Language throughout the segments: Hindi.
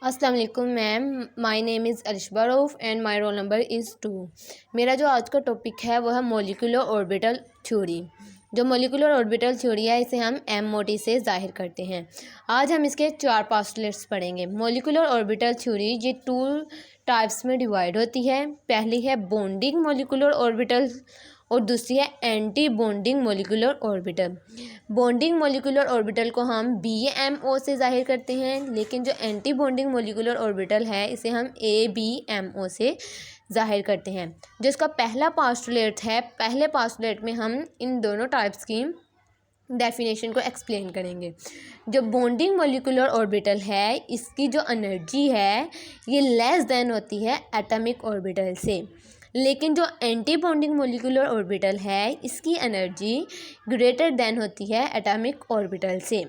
अस्सलाम वालेकुम ma'am, my name is Alishba Rauf and my roll number is 2। मेरा जो आज का टॉपिक है वो है मॉलिक्यूलर ऑर्बिटल थ्योरी। जो मॉलिक्यूलर ऑर्बिटल थ्योरी है इसे हम MOT से ज़ाहिर करते हैं। आज हम इसके 4 पोस्टुलेट्स पढ़ेंगे। मॉलिक्यूलर ऑर्बिटल थ्योरी ये 2 टाइप्स में डिवाइड होती है। पहली है बॉन्डिंग मॉलिक्यूलर ऑर्बिटल और दूसरी है anti bonding molecular orbital. Bonding molecular orbital को हम BMO से ज़ाहिर करते हैं, लेकिन जो एंटी बॉन्डिंग मॉलिक्यूलर ऑर्बिटल है इसे हम ABMO से ज़ाहिर करते हैं। जो इसका पहला पोस्टुलेट है, पहले पोस्टुलेट में हम इन दोनों टाइप्स की डेफिनेशन को एक्सप्लेन करेंगे। जो बॉन्डिंग मॉलिक्यूलर ऑर्बिटल है इसकी जो एनर्जी है ये लेस देन होती है एटॉमिक ऑर्बिटल से, लेकिन जो एंटी बॉन्डिंग मॉलिक्यूलर ऑर्बिटल है इसकी एनर्जी ग्रेटर देन होती है एटॉमिक ऑर्बिटल से।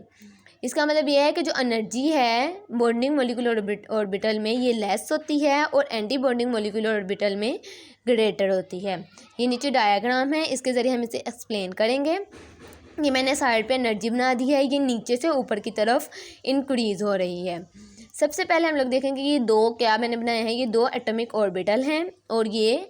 इसका मतलब यह है कि जो एनर्जी है बॉन्डिंग मॉलिक्यूलर ऑर्बिटल में ये लेस होती है और एंटी बॉन्डिंग मॉलिक्यूलर ऑर्बिटल में ग्रेटर होती है। ये नीचे डायग्राम है, इसके ज़रिए हम इसे एक्सप्लेन करेंगे। ये मैंने साइड पे एनर्जी बना दी है, ये नीचे से ऊपर की तरफ इंक्रीज़ हो रही है। सबसे पहले हम लोग देखेंगे कि ये दो क्या मैंने बनाए हैं, ये 2 एटॉमिक ऑर्बिटल हैं और ये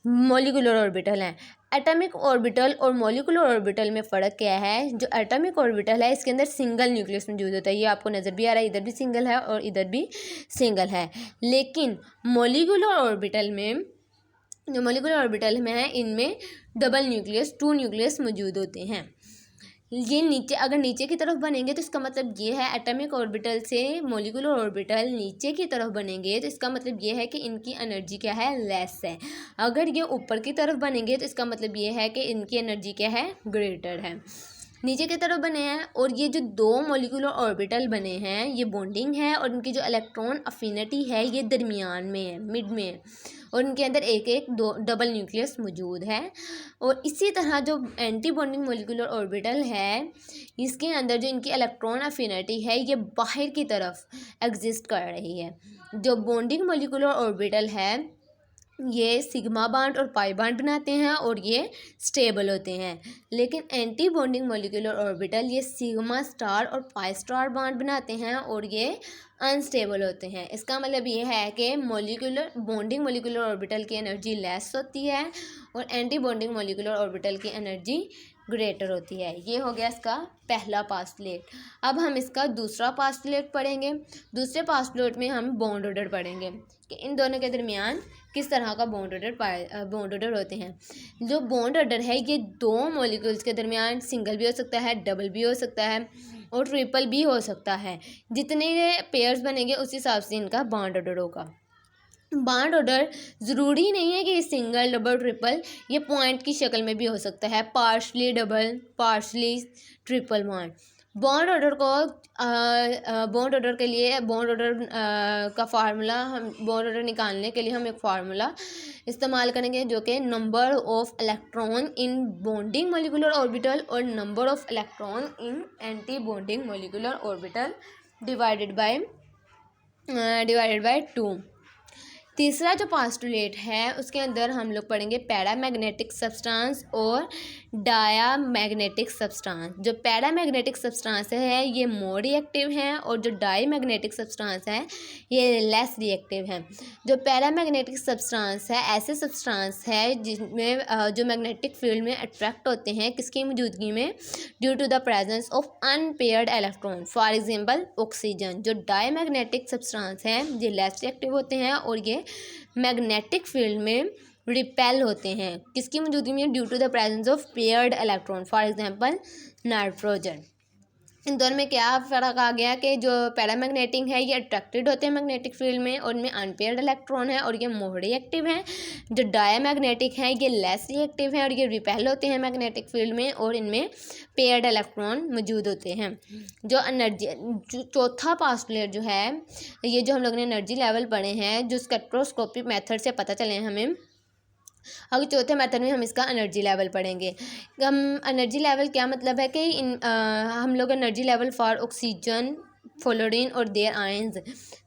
मॉलिक्यूलर ऑर्बिटल हैं। एटॉमिक ऑर्बिटल और मॉलिक्यूलर ऑर्बिटल में फ़र्क क्या है? जो एटॉमिक ऑर्बिटल है इसके अंदर सिंगल न्यूक्लियस मौजूद होता है। ये आपको नज़र भी आ रहा है, इधर भी सिंगल है और इधर भी सिंगल है। लेकिन मॉलिक्यूलर ऑर्बिटल में, जो मॉलिक्यूलर ऑर्बिटल में है इनमें डबल न्यूक्लियस, 2 न्यूक्लियस मौजूद होते हैं। ये नीचे, अगर नीचे की तरफ बनेंगे तो इसका मतलब ये है एटॉमिक ऑर्बिटल से मॉलिक्यूलर ऑर्बिटल नीचे की तरफ बनेंगे तो इसका मतलब ये है कि इनकी एनर्जी क्या है, लेस है। अगर ये ऊपर की तरफ बनेंगे तो इसका मतलब ये है कि इनकी एनर्जी क्या है, ग्रेटर है। नीचे की तरफ बने हैं और ये जो 2 मॉलिक्यूलर ऑर्बिटल बने हैं ये बॉन्डिंग है और इनकी जो इलेक्ट्रॉन अफिनिटी है ये दरमियान में है, मिड में है और इनके अंदर एक एक 2 डबल न्यूक्लियस मौजूद है। और इसी तरह जो एंटी बॉन्डिंग मॉलिक्यूलर ऑर्बिटल है इसके अंदर जो इनकी इलेक्ट्रॉन अफिनिटी है ये बाहर की तरफ एग्जिस्ट कर रही है। जो बॉन्डिंग मॉलिक्यूलर ऑर्बिटल है ये सिग्मा बांड और पाई बांड बनाते हैं और ये स्टेबल होते हैं, लेकिन एंटी बॉन्डिंग मॉलिक्यूलर ऑर्बिटल ये सिग्मा स्टार और पाई स्टार बांड बनाते हैं और ये अनस्टेबल होते हैं। इसका मतलब ये है कि बॉन्डिंग मॉलिक्यूलर ऑर्बिटल की एनर्जी लेस होती है और एंटी बॉन्डिंग मॉलिक्यूलर ऑर्बिटल की एनर्जी ग्रेटर होती है। ये हो गया इसका पहला पोस्टुलेट। अब हम इसका दूसरा पोस्टुलेट पढ़ेंगे। दूसरे पोस्टुलेट में हम बॉन्ड ऑर्डर पढ़ेंगे कि इन दोनों के दरमियान किस तरह का बॉन्ड ऑर्डर होते हैं। जो बॉन्ड ऑर्डर है ये 2 मॉलिक्यूल्स के दरमियान सिंगल भी हो सकता है, डबल भी हो सकता है और ट्रिपल भी हो सकता है। जितने पेयर्स बनेंगे उस हिसाब से इनका बॉन्ड ऑर्डर होगा। बॉन्ड ऑर्डर ज़रूरी नहीं है कि सिंगल, डबल, ट्रिपल, ये पॉइंट की शक्ल में भी हो सकता है, partially double, partially triple bond. Bond order को बॉन्ड ऑर्डर के लिए बॉन्ड ऑर्डर का फार्मूला, हम बॉन्ड ऑर्डर निकालने के लिए हम एक फार्मूला इस्तेमाल करेंगे जो कि number of electron in bonding molecular orbital और number of electron in antibonding molecular orbital divided by 2। तीसरा जो पोस्टुलेट है उसके अंदर हम लोग पढ़ेंगे पैरामैग्नेटिक सब्सटेंस और डायामैग्नेटिक सब्सटेंस। जो पैरामैग्नेटिक सब्सटेंस है ये मोर रिएक्टिव हैं और जो डायमैग्नेटिक सब्सटेंस है ये लेस रिएक्टिव हैं। जो पैरामैग्नेटिक सब्सटेंस है ऐसे सब्सटेंस है जिसमें जो मैग्नेटिक फील्ड में अट्रैक्ट होते हैं किसकी मौजूदगी में, due to the presence of unpaired electron, for example oxygen. जो डायमैग्नेटिक सब्सटेंस है ये लेस रिएक्टिव होते हैं और ये मैग्नेटिक फील्ड में रिपेल होते हैं किसकी मौजूदगी में, due to the presence of paired electron, for example nitrogen. इन दोनों में क्या फ़र्क आ गया कि जो पैरामैग्नेटिक है ये अट्रैक्टेड होते हैं मैग्नेटिक फील्ड में और इनमें अनपेयर्ड इलेक्ट्रॉन है और ये मोर रिएक्टिव हैं। जो डायमैग्नेटिक हैं ये लेस रिएक्टिव हैं और ये रिपेल होते हैं मैग्नेटिक फील्ड में और इनमें पेयर्ड इलेक्ट्रॉन मौजूद होते हैं। जो एनर्जी, चौथा पोस्टुलेट जो है, ये जो हम लोगों ने एनर्जी लेवल पढ़े हैं जो स्पेक्ट्रोस्कोपिक मेथड से पता चले हैं हमें, अगर चौथे मेथड में हम इसका एनर्जी लेवल पढ़ेंगे। हम एनर्जी लेवल क्या मतलब है कि हम लोग energy level for oxygen, fluorine और देयर आयंस,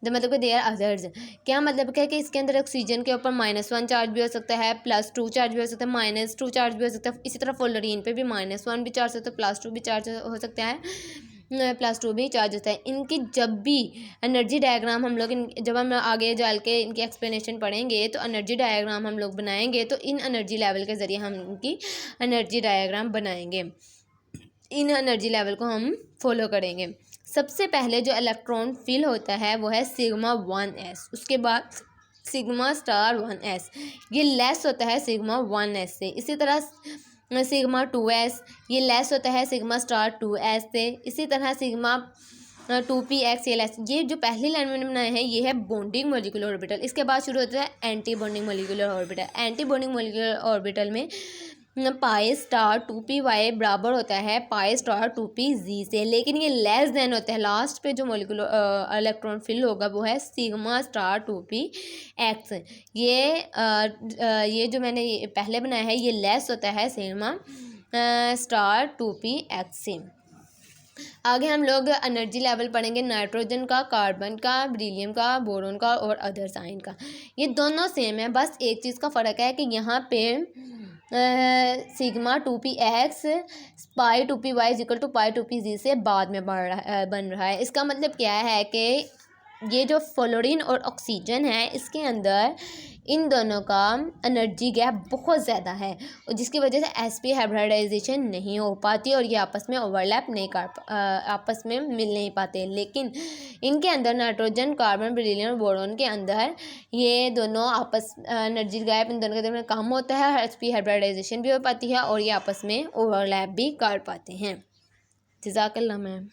मतलब कि देयर अदर्स, क्या मतलब क्या है कि इसके अंदर ऑक्सीजन के ऊपर -1 चार्ज भी हो सकता है, +2 चार्ज भी हो सकता है, -2 चार्ज भी हो सकता है। इसी तरह फ्लोरीन पे भी -1 भी चार्ज हो सकता है, +2 भी चार्ज हो सकता है। +2 भी चार्ज होता है। इनकी जब भी एनर्जी डायग्राम हम लोग जब हम आगे चल के इनकी एक्सप्लेनेशन पढ़ेंगे तो एनर्जी डायग्राम हम लोग बनाएंगे, तो इन एनर्जी लेवल के ज़रिए हम इनकी एनर्जी डायग्राम बनाएंगे, इन एनर्जी लेवल को हम फॉलो करेंगे। सबसे पहले जो इलेक्ट्रॉन फिल होता है वो है सिग्मा 1s, उसके बाद सिग्मा स्टार 1s, ये लेस होता है सिग्मा 1s से। इसी तरह सिग्मा 2s, ये लेस होता है सिग्मा स्टार 2s से। इसी तरह सिग्मा 2px, ये लेस। ये जो पहली लाइन मैंने बनाए हैं ये है बॉन्डिंग मॉलिक्यूलर ऑर्बिटल। इसके बाद शुरू होता है anti bonding molecular orbital. Anti bonding molecular orbital में पाई स्टार 2py बराबर होता है पाई स्टार 2pz से, लेकिन ये लेस देन होता है। लास्ट पे जो मॉलिक्यूलर इलेक्ट्रॉन फिल होगा वो है सिग्मा स्टार 2px। ये जो मैंने ये पहले बनाया है ये लेस होता है सिग्मा स्टार 2px से। आगे हम लोग एनर्जी लेवल पढ़ेंगे नाइट्रोजन का, कार्बन का, बेरिलियम का, बोरोन का और अदर साइन का। ये दोनों सेम है, बस एक चीज़ का फ़र्क है कि यहाँ पे sigma 2px pi 2py equal to pi 2pz से बाद में बन रहा है। इसका मतलब क्या है कि ये जो फ्लोरीन और ऑक्सीजन है इसके अंदर इन दोनों का एनर्जी गैप बहुत ज़्यादा है, और जिसकी वजह से sp हाइब्रिडाइजेशन नहीं हो पाती और ये आपस में ओवरलैप नहीं कर आपस में मिल नहीं पाते। लेकिन इनके अंदर नाइट्रोजन, कार्बन, बेरिलियम और बोरोन के अंदर ये दोनों आपस एनर्जी गैप इन दोनों के दरमियान कम होता है, sp हाइब्रिडाइजेशन भी हो पाती है और ये आपस में ओवरलैप भी कर पाते हैं। जज़ाकल्लाह मैम।